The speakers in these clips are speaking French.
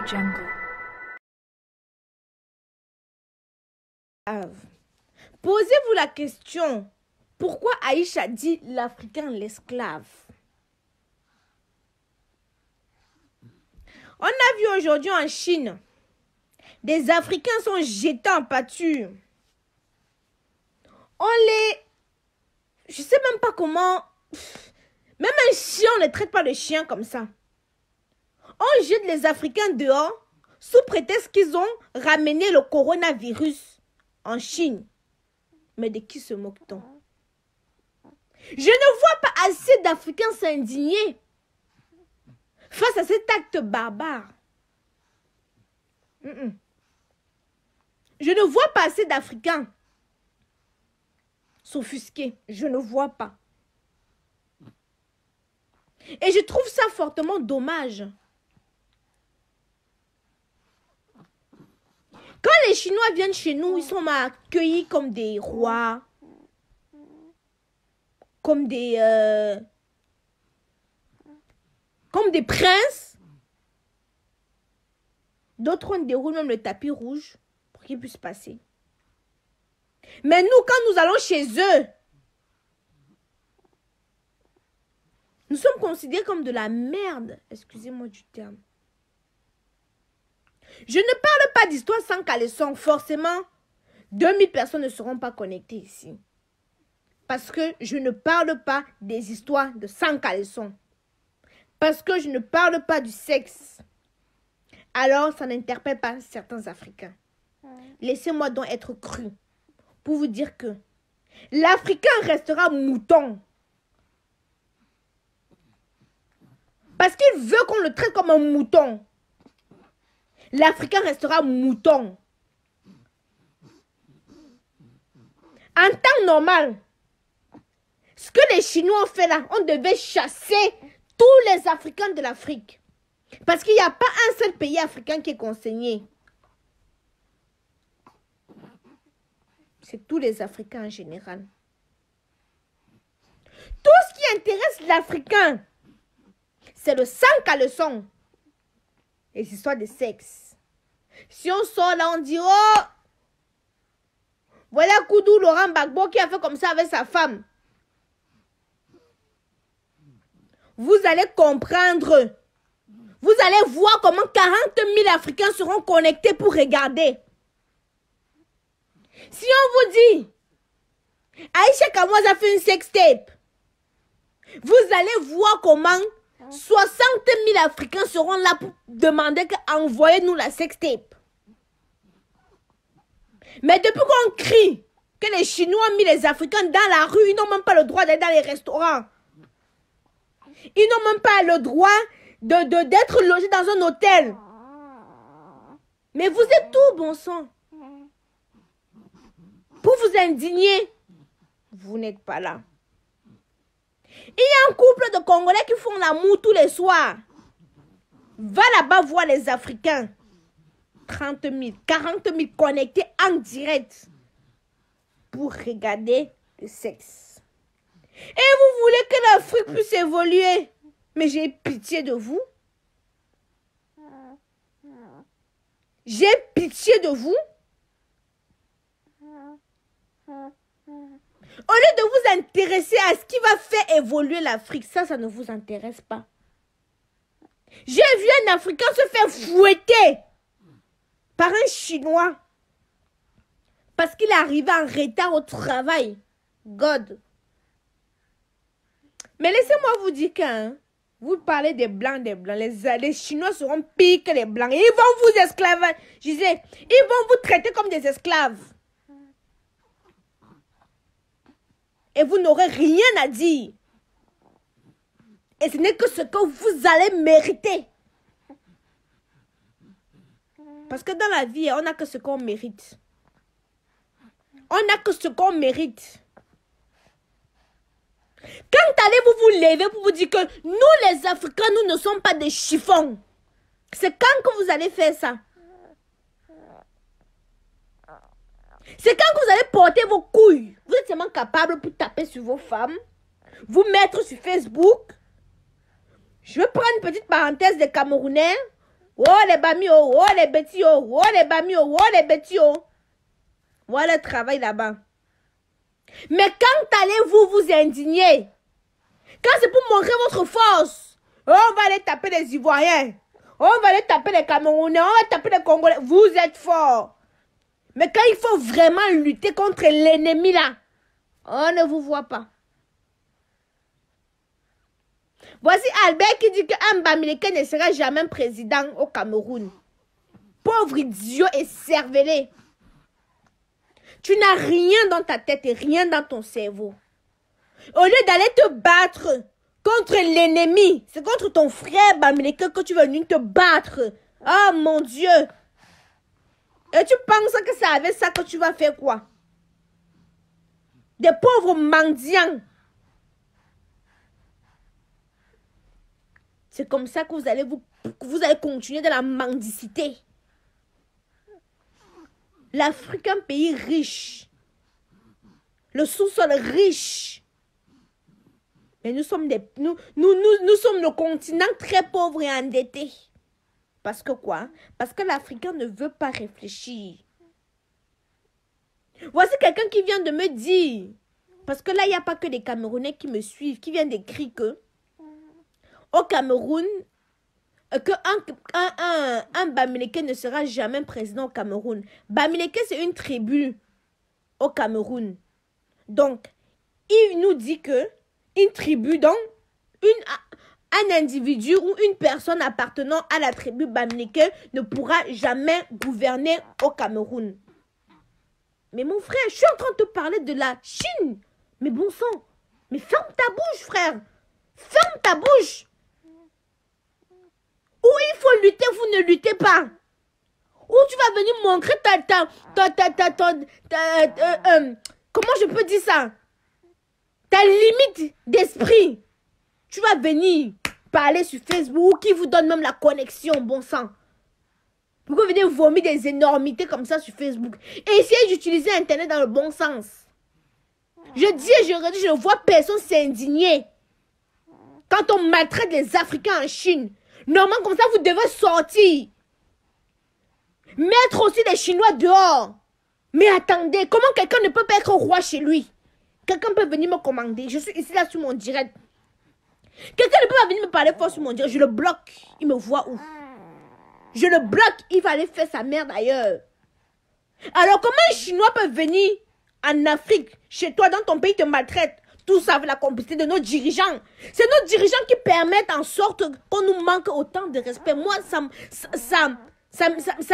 Jungle. Posez-vous la question, pourquoi Aïcha dit l'Africain l'esclave? On a vu aujourd'hui en Chine, des Africains sont jetés en pâture. Je sais même pas comment, même un chien, on ne traite pas le chien comme ça. On jette les Africains dehors sous prétexte qu'ils ont ramené le coronavirus en Chine. Mais de qui se moque-t-on? Je ne vois pas assez d'Africains s'indigner face à cet acte barbare. Je ne vois pas assez d'Africains s'offusquer. Je ne vois pas. Et je trouve ça fortement dommage. Quand les Chinois viennent chez nous, ils sont accueillis comme des rois, comme des princes. D'autres, on déroule même le tapis rouge pour qu'ils puissent passer. Mais nous, quand nous allons chez eux, nous sommes considérés comme de la merde. Excusez-moi du terme. Je ne parle pas d'histoire sans caleçon. Forcément, 2000 personnes ne seront pas connectées ici. Parce que je ne parle pas des histoires de sans caleçon. Parce que je ne parle pas du sexe. Alors, ça n'interpelle pas certains Africains. Laissez-moi donc être cru pour vous dire que l'Africain restera mouton. Parce qu'il veut qu'on le traite comme un mouton. L'Africain restera mouton. En temps normal, ce que les Chinois ont fait là, on devait chasser tous les Africains de l'Afrique. Parce qu'il n'y a pas un seul pays africain qui est consigné. C'est tous les Africains en général. Tout ce qui intéresse l'Africain, c'est le sang caleçon. Les histoires de sexe. Si on sort là, on dit, oh, voilà Koudou Laurent Gbagbo qui a fait comme ça avec sa femme. Vous allez comprendre. Vous allez voir comment 40 000 Africains seront connectés pour regarder. Si on vous dit, Aïcha Kamouz a fait une sextape, vous allez voir comment 60 000 Africains seront là pour demander qu'envoyez-nous la sextape. Mais depuis qu'on crie que les Chinois ont mis les Africains dans la rue, ils n'ont même pas le droit d'aller dans les restaurants. Ils n'ont même pas le droit d'être logés dans un hôtel. Mais vous êtes tout, bon sang. Pour vous indigner, vous n'êtes pas là. Il y a un couple de Congolais qui font l'amour tous les soirs. Va là-bas voir les Africains. 30 000, 40 000 connectés en direct pour regarder le sexe. Et vous voulez que l'Afrique puisse évoluer. Mais j'ai pitié de vous. J'ai pitié de vous. Au lieu de vous intéresser à ce qui va faire évoluer l'Afrique, ça ne vous intéresse pas. J'ai vu un Africain se faire fouetter par un Chinois parce qu'il est arrivé en retard au travail. God. Mais laissez-moi vous dire que vous parlez des Blancs, les Chinois seront pires que les Blancs. Ils vont vous esclavager. Je disais, ils vont vous traiter comme des esclaves. Et vous n'aurez rien à dire. Et ce n'est que ce que vous allez mériter. Parce que dans la vie, on n'a que ce qu'on mérite. On n'a que ce qu'on mérite. Quand allez-vous vous lever pour vous dire que nous les Africains, nous ne sommes pas des chiffons? C'est quand que vous allez faire ça? C'est quand que vous allez porter vos couilles. Vous êtes seulement capable pour taper sur vos femmes, vous mettre sur Facebook. Je vais prendre une petite parenthèse des Camerounais. Oh les bamio, oh les bêtis, oh les bamio, oh les bêtis. Voilà le travail là-bas. Mais quand allez-vous vous indigner? Quand c'est pour montrer votre force, oh, on va aller taper les Ivoiriens. Oh, on va aller taper les Camerounais, on va taper les Congolais. Vous êtes forts. Mais quand il faut vraiment lutter contre l'ennemi là, on ne vous voit pas. Voici Albert qui dit qu'un Bamileke ne sera jamais président au Cameroun. Pauvre idiot et cervelé. Tu n'as rien dans ta tête et rien dans ton cerveau. Au lieu d'aller te battre contre l'ennemi, c'est contre ton frère Bamileke que tu vas venir te battre. Oh mon Dieu. Et tu penses que c'est avec ça que tu vas faire quoi? Des pauvres mendiants. C'est comme ça que vous allez continuer dans la mendicité. L'Afrique est un pays riche. Le sous-sol riche. Mais nous sommes le continent très pauvre et endetté. Parce que quoi? Parce que l'Africain ne veut pas réfléchir. Voici quelqu'un qui vient de me dire, parce que là, il n'y a pas que des Camerounais qui me suivent, qui viennent d'écrire que au Cameroun, un Bamileke ne sera jamais président au Cameroun. Bamileke, c'est une tribu au Cameroun. Donc, il nous dit que une tribu, donc un individu ou une personne appartenant à la tribu Bamileke ne pourra jamais gouverner au Cameroun. Mais mon frère, je suis en train de te parler de la Chine. Mais bon sang, mais ferme ta bouche, frère. Ferme ta bouche. Où il faut lutter, vous ne luttez pas. Où tu vas venir montrer comment je peux dire ça? Ta limite d'esprit. Tu vas venir parler sur Facebook qui vous donne même la connexion, bon sang. Pourquoi vous venez vomir des énormités comme ça sur Facebook? Et essayez d'utiliser Internet dans le bon sens. Je dis et je redis, je ne vois personne s'indigner. Quand on maltraite les Africains en Chine, normalement comme ça vous devez sortir. Mettre aussi les Chinois dehors. Mais attendez, comment quelqu'un ne peut pas être roi chez lui? Quelqu'un peut venir me commander. Je suis ici là sur mon direct. Quelqu'un ne peut pas venir me parler fort sur mon direct. Je le bloque. Il me voit où? Je le bloque. Il va aller faire sa merde ailleurs. Alors comment un Chinois peut venir en Afrique, chez toi, dans ton pays, te maltraite? Tout ça avec la complicité de nos dirigeants. C'est nos dirigeants qui permettent en sorte qu'on nous manque autant de respect. Moi, ça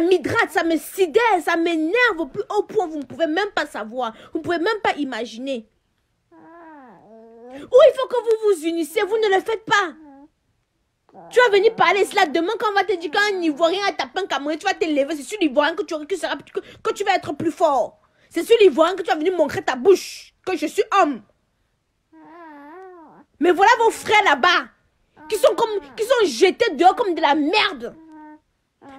m'hydrate, ça me sidère, ça m'énerve au plus haut point. Vous ne pouvez même pas savoir. Vous ne pouvez même pas imaginer. Ou il faut que vous vous unissez, vous ne le faites pas. Tu vas venir parler cela demain quand on va te dire qu'un Ivoirien a tapé un Camerounais, tu vas te lever. C'est sur l'Ivoirien que tu vas être plus fort. C'est sur l'Ivoirien que tu vas venir montrer ta bouche que je suis homme. Mais voilà vos frères là-bas qui sont jetés dehors comme de la merde.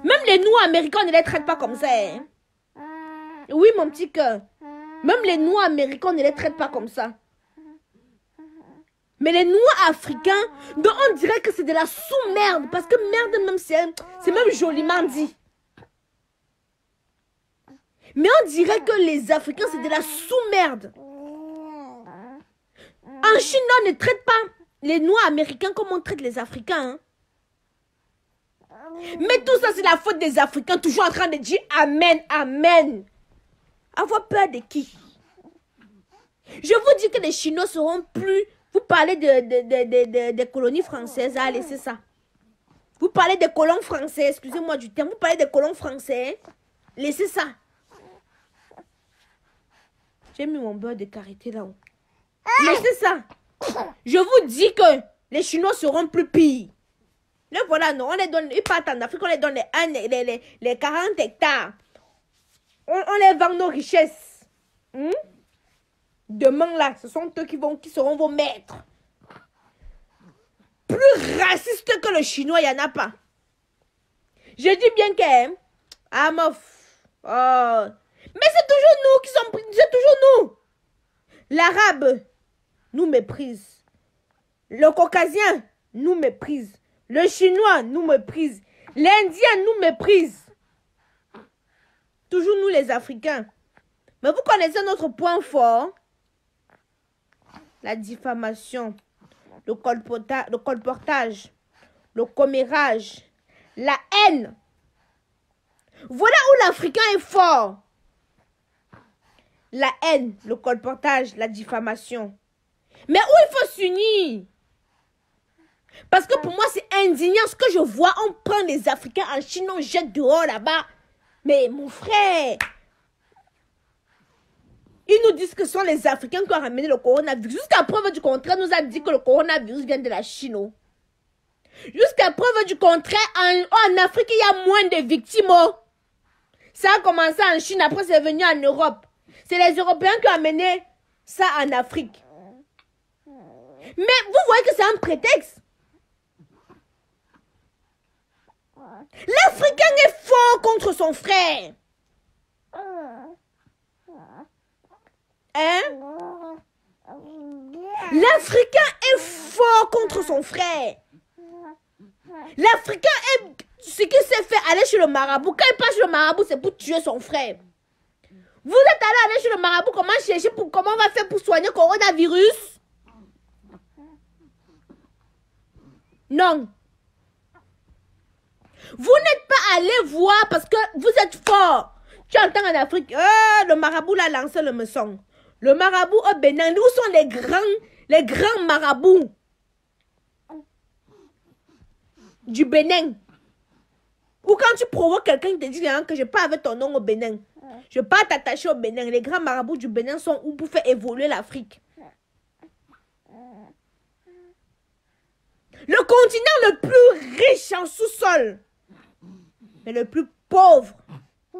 Même les Noirs américains, on ne les traite pas comme ça. Hein? Oui, mon petit cœur. Même les Noirs américains, on ne les traite pas comme ça. Mais les Noirs africains, donc on dirait que c'est de la sous-merde. Parce que merde, même c'est même joliment dit. Mais on dirait que les Africains, c'est de la sous-merde. En Chine, on ne traite pas les Noirs américains comme on traite les Africains. Hein. Mais tout ça, c'est la faute des Africains, toujours en train de dire Amen, Amen. Avoir peur de qui? Je vous dis que les Chinois seront plus... Vous parlez des colonies françaises, ah, laissez ça. Vous parlez des colons français, excusez-moi du terme. Vous parlez des colons français, laissez ça. J'ai mis mon beurre de karité là-haut. Laissez ça. Je vous dis que les Chinois seront plus pires. Là, voilà, non, on les donne, ils partent en Afrique, on les donne les 40 hectares. On les vend nos richesses. Demain, là, ce sont eux qui seront vos maîtres. Plus raciste que le Chinois, il n'y en a pas. Je dis bien que... Ah, mof. Oh. Mais c'est toujours nous qui sommes... C'est toujours nous. L'arabe nous méprise. Le caucasien nous méprise. Le chinois nous méprise. L'Indien nous méprise. Toujours nous les Africains. Mais vous connaissez notre point fort. La diffamation, le colportage, le commérage, la haine. Voilà où l'Africain est fort. La haine, le colportage, la diffamation. Mais où il faut s'unir. Parce que pour moi, c'est indignant ce que je vois. On prend les Africains en Chine, on jette dehors là-bas. Mais mon frère, ils nous disent que ce sont les Africains qui ont ramené le coronavirus. Jusqu'à preuve du contraire, nous a dit que le coronavirus vient de la Chine. Jusqu'à preuve du contraire, en Afrique, il y a moins de victimes. Ça a commencé en Chine, après c'est venu en Europe. C'est les Européens qui ont amené ça en Afrique. Mais vous voyez que c'est un prétexte. L'Africain est fort contre son frère. Hein? L'Africain est fort contre son frère. L'Africain est... Ce qu'il sait faire, aller chez le marabout. Quand il passe chez le marabout, c'est pour tuer son frère. Vous êtes allé chez le marabout, comment chercher pour comment on va faire pour soigner le coronavirus? Non. Vous n'êtes pas allé voir parce que vous êtes fort. Tu entends en Afrique, le marabout l'a lancé le meçon. Le marabout au Bénin, où sont les grands marabouts du Bénin? Ou quand tu provoques quelqu'un qui te dit que je pars avec ton nom au Bénin. Je ne vais pas t'attacher au Bénin. Les grands marabouts du Bénin sont où pour faire évoluer l'Afrique. Le continent le plus riche en sous-sol, mais le plus pauvre.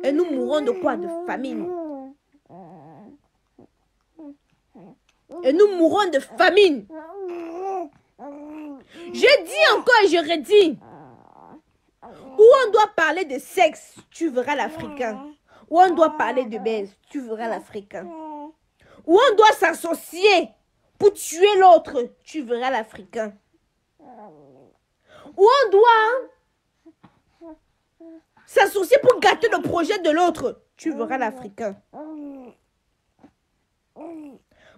Et nous mourons de quoi? De famine. Et nous mourons de famine. Je dis encore et je redis. Où on doit parler de sexe, tu verras l'Africain. Où on doit parler de baise, tu verras l'Africain. Où on doit s'associer pour tuer l'autre, tu verras l'Africain. Où on doit s'associer pour gâter le projet de l'autre, tu verras l'Africain.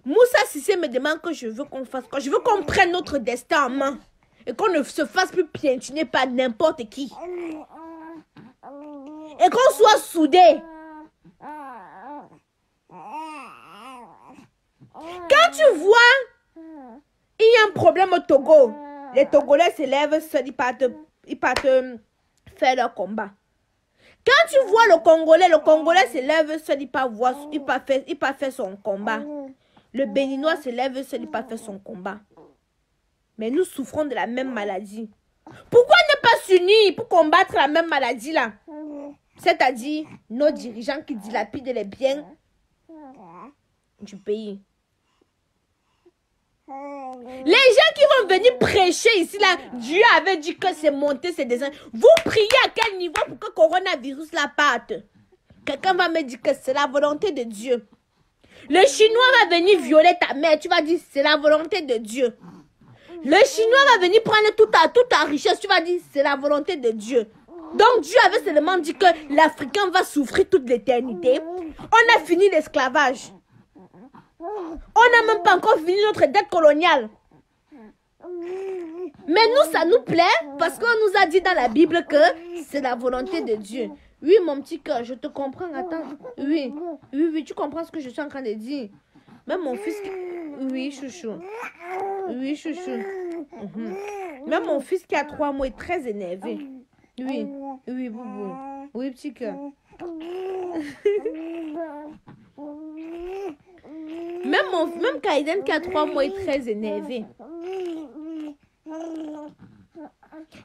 Moussa Sissé me demande que je veux qu'on fasse quoi. Je veux qu'on prenne notre destin en main. Et qu'on ne se fasse plus piétiner par n'importe qui. Et qu'on soit soudés. Quand tu vois, il y a un problème au Togo. Les Togolais se lèvent seuls, ils partent faire leur combat. Quand tu vois le Congolais se lève seul, il part faire son combat. Le Béninois se lève seul, il part faire son combat. Mais nous souffrons de la même maladie. Pourquoi ne pas s'unir pour combattre la même maladie là? C'est-à-dire nos dirigeants qui dilapident les biens du pays. Les gens qui vont venir prêcher ici là, Dieu avait dit que c'est monté ses désirs. Vous priez à quel niveau pour que le coronavirus la parte? Quelqu'un va me dire que c'est la volonté de Dieu. Le Chinois va venir violer ta mère, tu vas dire c'est la volonté de Dieu. Le Chinois va venir prendre toute ta richesse. Tu vas dire, c'est la volonté de Dieu. Donc Dieu avait seulement dit que l'Africain va souffrir toute l'éternité. On a fini l'esclavage. On n'a même pas encore fini notre dette coloniale. Mais nous, ça nous plaît parce qu'on nous a dit dans la Bible que c'est la volonté de Dieu. Oui, mon petit cœur, je te comprends. Attends. Oui, tu comprends ce que je suis en train de dire. Même mon fils... Oui, chouchou. Oui, chouchou. Même mon fils qui a 3 mois est très énervé. Oui, boubou. Oui, petit cœur. Même Kaiden qui a 3 mois est très énervé.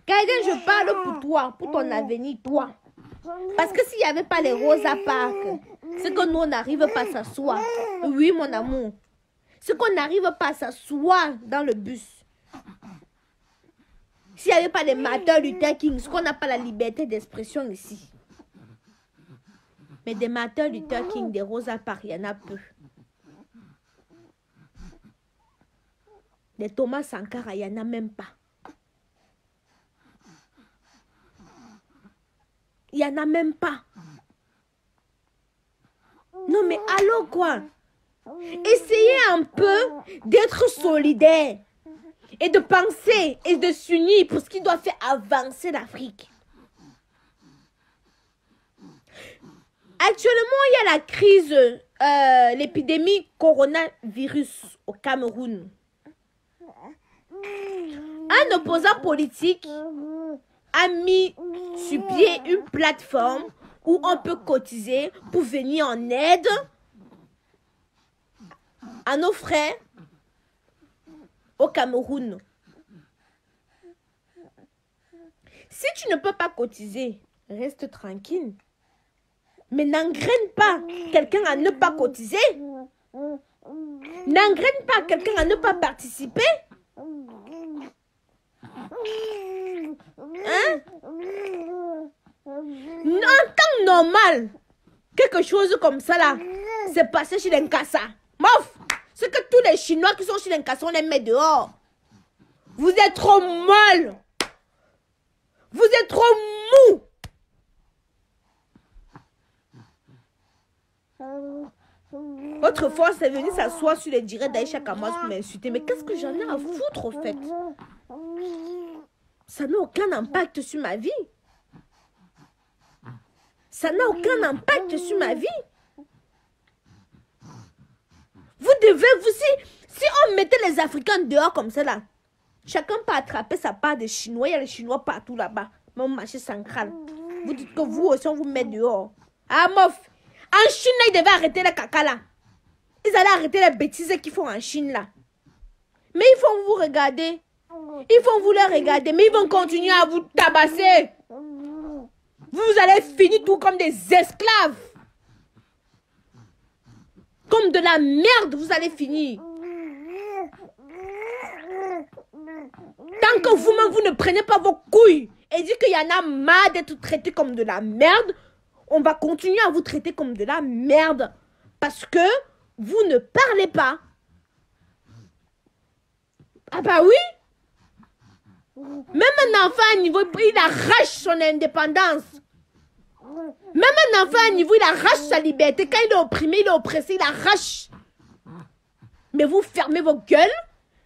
Kaiden, je parle pour toi, pour ton avenir, toi. Parce que s'il n'y avait pas les Rosa Parks, c'est que nous, on n'arrive pas à s'asseoir. Oui, mon amour. C'est qu'on n'arrive pas à s'asseoir dans le bus. S'il n'y avait pas les Martin Luther King, c'est qu'on n'a pas la liberté d'expression ici. Mais des Martin Luther King, des Rosa Parks, il y en a peu. Des Thomas Sankara, il n'y en a même pas. Il n'y en a même pas. Non mais allô quoi? Essayez un peu d'être solidaire et de penser et de s'unir pour ce qui doit faire avancer l'Afrique. Actuellement, il y a la crise, l'épidémie coronavirus au Cameroun. Un opposant politique a mis sur pied une plateforme où on peut cotiser pour venir en aide à nos frères au Cameroun. Si tu ne peux pas cotiser, reste tranquille. Mais n'engraine pas quelqu'un à ne pas cotiser. N'engraine pas quelqu'un à ne pas participer. Hein? En temps normal, quelque chose comme ça là, c'est passé chez les Nkassa. Mof! C'est que tous les Chinois qui sont chez les Nkassa, on les met dehors. Vous êtes trop molles. Vous êtes trop mou. Votre force est venue s'asseoir sur les directs d'Aïcha Kamas pour m'insulter. Mais qu'est-ce que j'en ai à foutre au fait? Ça n'a aucun impact sur ma vie. Ça n'a aucun impact sur ma vie. Vous devez, si on mettait les Africains dehors comme ça là, chacun peut attraper sa part de Chinois. Il y a les Chinois partout là-bas. Même au marché central. Vous dites que vous aussi on vous met dehors. Ah mof. En Chine, ils devaient arrêter les caca là. Ils allaient arrêter les bêtises qu'ils font en Chine là. Mais ils vont vous regarder. Ils vont vous les regarder. Mais ils vont continuer à vous tabasser. Vous allez finir tout comme des esclaves. Comme de la merde, vous allez finir. Tant que vous-même, vous ne prenez pas vos couilles et dites qu'il y en a marre d'être traité comme de la merde, on va continuer à vous traiter comme de la merde. Parce que vous ne parlez pas. Ah bah oui. Même un enfant à niveau, il arrache son indépendance. Même un enfant à niveau, il arrache sa liberté. Quand il est opprimé, il est oppressé, il arrache. Mais vous fermez vos gueules.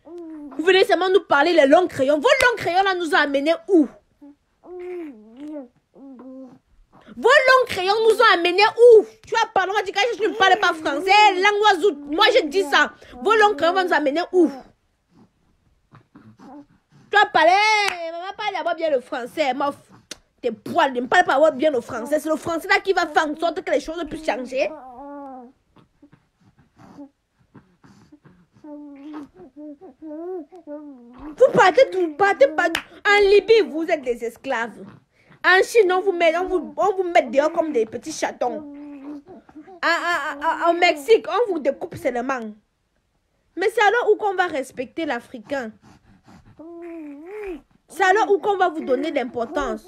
Vous venez seulement nous parler les longs crayons. Vos longs crayons là nous ont amenés où? Vos longs crayons nous ont amenés où? Tu vas parler, on va dire que je ne parle pas français, langue oiseau. Moi je dis ça. Vos longs crayons vont nous amener où? Tu vas parler, maman parle d'abord bien le français. Mof, t'es poil, ne me parle pas bien le français. C'est le français là qui va faire en sorte que les choses puissent changer. Vous partez pas. En Libye, vous êtes des esclaves. En Chine, on vous met dehors comme des petits chatons. Au Mexique, on vous découpe seulement. Mais c'est alors où qu'on va respecter l'Africain. C'est alors où qu'on va vous donner l'importance.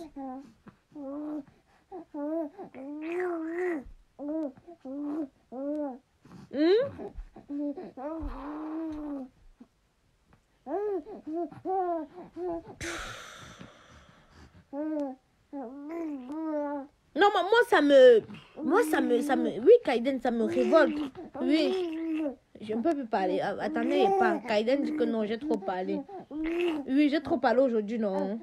Non, moi ça me, oui, Kaiden, ça me révolte, oui, je ne peux plus parler, attendez pas, Kaiden dit que non, j'ai trop parlé, oui, j'ai trop parlé aujourd'hui, non,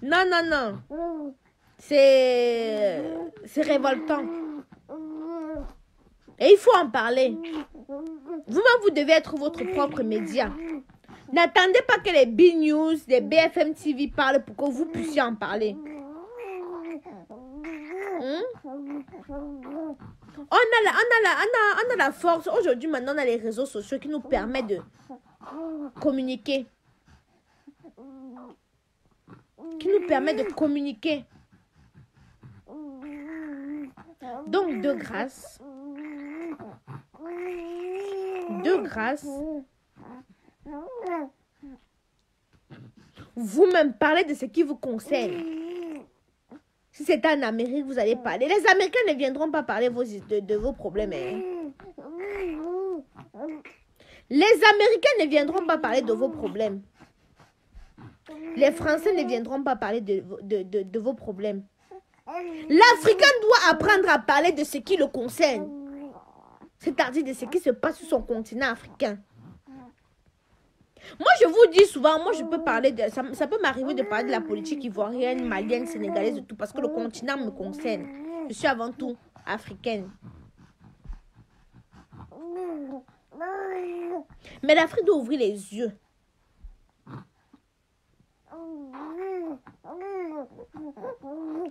non, c'est révoltant, et il faut en parler, vous-même, vous devez être votre propre média. N'attendez pas que les B-News, les BFM TV parlent pour que vous puissiez en parler. On a la force. Aujourd'hui, maintenant, on a les réseaux sociaux qui nous permettent de communiquer. Donc, de grâce, vous-même parlez de ce qui vous concerne. Si c'est en Amérique, vous allez parler. Les Américains ne viendront pas parler de vos problèmes. Les Américains ne viendront pas parler de vos problèmes. Les Français ne viendront pas parler de vos problèmes. L'Africain doit apprendre à parler de ce qui le concerne. C'est-à-dire de ce qui se passe sur son continent africain. Moi, je vous dis souvent, moi, je peux parler de... Ça peut m'arriver de parler de la politique ivoirienne, malienne, sénégalaise, de tout, parce que le continent me concerne. Je suis avant tout africaine. Mais l'Afrique doit ouvrir les yeux.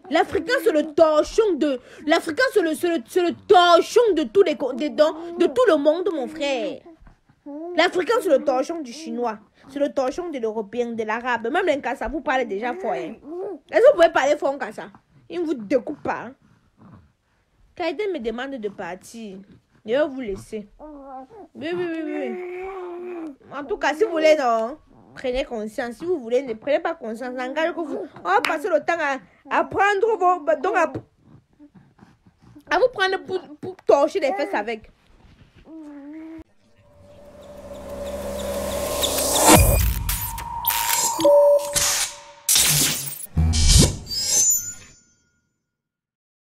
L'Africain, c'est le torchon de... L'Africain, c'est le torchon de tous les... de tout le monde, mon frère. L'Africain, c'est le torchon du Chinois. C'est le torchon de l'Européen, de l'Arabe. Même l'Inkassa, vous parlez déjà fort. Hein? Est-ce que vous pouvez parler fort en Kassa? Il ne vous découpe pas. Hein? Kaïdé me demande de partir. Je vais vous laisser. Oui. En tout cas, si vous voulez, non, prenez conscience. Si vous voulez, ne prenez pas conscience. Engagez que vous... On va passer le temps à prendre vos... Donc à vous prendre pour torcher les fesses avec.